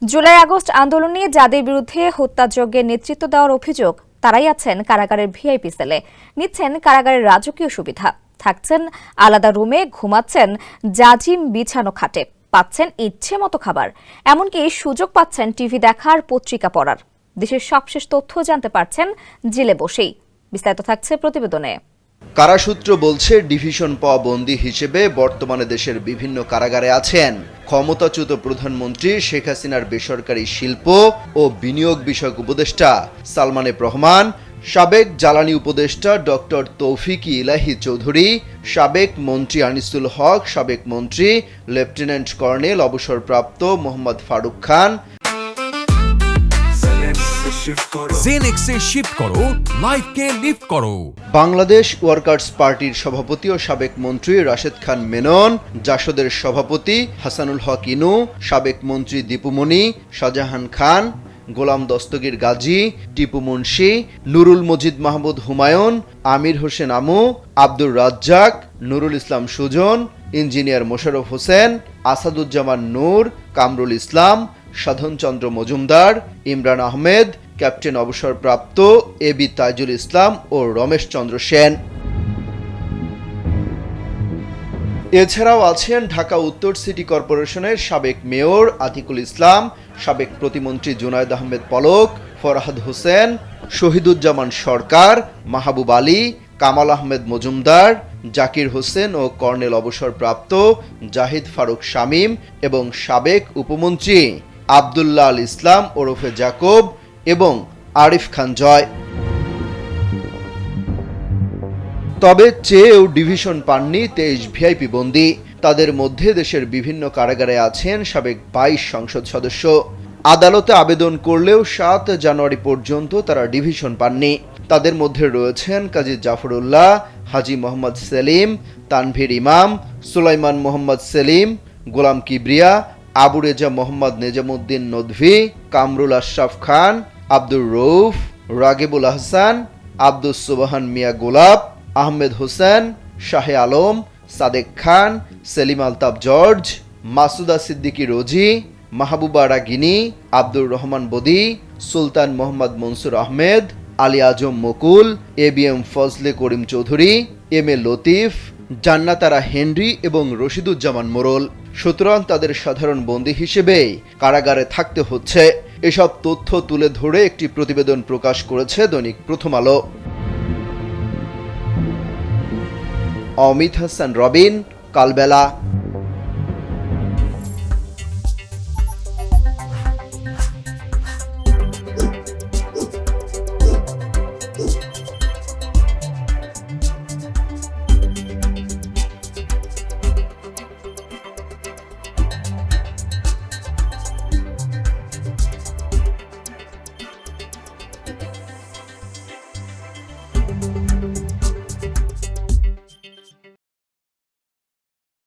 July August আন্দোলনে যাদের বিরুদ্ধে হত্যাযজ্ঞের নেতৃত্ব দেওয়ার অভিযোগ তারাই আছেন কারাগারের ভিআইপি সেলে, নিচ্ছেন কারাগারের রাজকীয় সুবিধা, থাকছেন আলাদা রুমে, ঘুমাচ্ছেন জাজিম বিছানো খাটে, পাচ্ছেন ইচ্ছে মতো খাবার, এমনকি সুযোগ পাচ্ছেন টিভি দেখার, পত্রিকা পড়ার। দেশের সবশেষ তথ্য জানতে পারছেন জেলে বসেই। বিস্তারিত থাকছে প্রতিবেদনে। কারাসূত্র বলছে, ডিভিশন পাওয়া বন্দী হিসেবে বর্তমানে দেশের বিভিন্ন কারাগারে আছেন ক্ষমতাচ্যুত প্রধানমন্ত্রী শেখ হাসিনার বেসরকারি শিল্প ও বিনিয়োগ বিষয়ক উপদেষ্টা সালমান এফ রহমান, সাবেক জ্বালানি উপদেষ্টা ডক্টর তৌফিক ইলাহি চৌধুরী, সাবেক মন্ত্রী আনিসুল হক, সাবেক মন্ত্রী লেফটেন্যান্ট কর্নেল অবসরপ্রাপ্ত মোহাম্মদ ফারুক খান। জেনেক্সে শিফট করো, লাইফকে লিফট করো। বাংলাদেশ ওয়ার্কার্স পার্টির সভাপতি ও সাবেক মন্ত্রী রাশেদ খান মেনন, জাসদের সভাপতি হাসানুল হক ইনু, সাবেক মন্ত্রী দীপুমণি, শাহজাহান খান, গোলাম দস্তগীর গাজী, টিপু মুন্সি, নুরুল মজিদ মাহমুদ হুমায়ুন, আমির হোসেন আমু, আব্দুর রাজ্জাক, নুরুল ইসলাম সুজন, ইঞ্জিনিয়ার মোশাররফ হোসেন, আসাদুজ্জামান নূর, কামরুল ইসলাম, সাধনচন্দ্র মজুমদার, ইমরান আহমেদ, ক্যাপ্টেন অবসরপ্রাপ্ত এবি তাইজুল ইসলাম ও রমেশ চন্দ্র সেন। এছাড়াও আছেন ঢাকা উত্তর সিটি কর্পোরেশনের সাবেক মেয়র আতিকুল ইসলাম, সাবেক প্রতিমন্ত্রী জুনায়েদ আহমেদ পলক, ফরহাদ হোসেন, শহীদুজ্জামান সরকার, মাহবুব আলী, কামাল আহমেদ মজুমদার, জাকির হোসেন ও কর্নেল অবসরপ্রাপ্ত জাহিদ ফারুক শামীম এবং সাবেক উপমন্ত্রী আবদুল্লাহ আল ইসলাম ওরফে জাকব এবং আরিফ খান জয়। তবে চেয়েও ডিভিশন পাননি 23 ভিআইপি বন্দী। তাদের মধ্যে দেশের বিভিন্ন কারাগারে আছেন সাবেক 22 সংসদ সদস্য। আদালতে আবেদন করলেও 7 জানুয়ারি পর্যন্ত তারা ডিভিশন পাননি। তাদের মধ্যে রয়েছেন কাজী জাফরুল্লাহ, হাজী মোহাম্মদ সেলিম, তানভীর ইমাম, সুলাইমান মোহাম্মদ সেলিম, গোলাম কিবরিয়া, আবু রেজা মোহাম্মদ নেজামুদ্দিন নদভী, কামরুল আশরাফ খান, আব্দুর রউফ, রাগিবুল আহসান, আব্দুস সুবহান মিয়া গোলাপ, আহমেদ হোসেন, শাহে আলম, সাদেক খান, Selim Altaf George, Masuda Siddiqui Rosie, Mahbuba Ragini, Abdur Rahman Badi, Sultan Mohammad Mansur Ahmed, Ali Azam Mukul, ABM Fazle Karim Chowdhury, M A Latif, Jannatara Henry এবং রশিদুজ্জামান মোরল। সুতরাং তাদের সাধারণ বন্দী হিসেবেই কারাগারে থাকতে হচ্ছে। এসব তথ্য তুলে ধরে একটি প্রতিবেদন প্রকাশ করেছে দৈনিক প্রথম আলো। অমিত হাসান রবিন, কালবেলা।